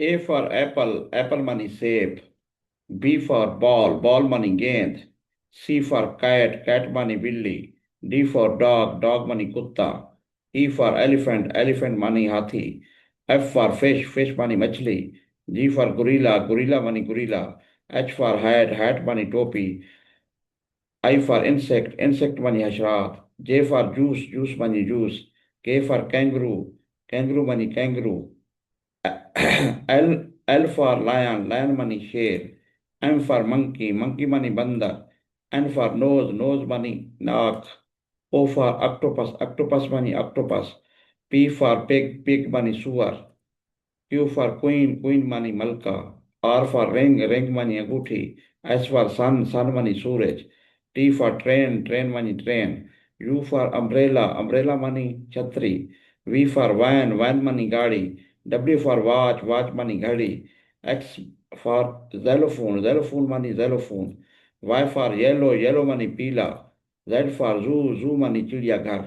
A for apple, apple money save. B for ball, ball money गेंद. C for cat, cat money बिल्ली. D for dog, dog money कुत्ता. E for elephant, elephant money हाथी. F for fish, fish money मछली. G for gorilla, gorilla money gorilla. H for hat, hat money टोपी. I for insect, insect money हशरात. J for juice, juice money juice. K for kangaroo, kangaroo money kangaroo. L for lion, lion money शेर. M for monkey, monkey money बंदर. N for nose, nose money नाक. O for octopus, octopus money octopus. P for pig, pig money सुअर. Q for queen, queen money मलका. R for ring, ring money अंगूठी. S for sun, sun money Suraj. T for train, train money train. U for umbrella, umbrella money छतरी. V for van, van money गाड़ी. W for watch, watch money घड़ी. X for xylophone, xylophone money xylophone. Y for yellow, yellow money पीला. Z for zoo, zoo money चिड़ियाघर.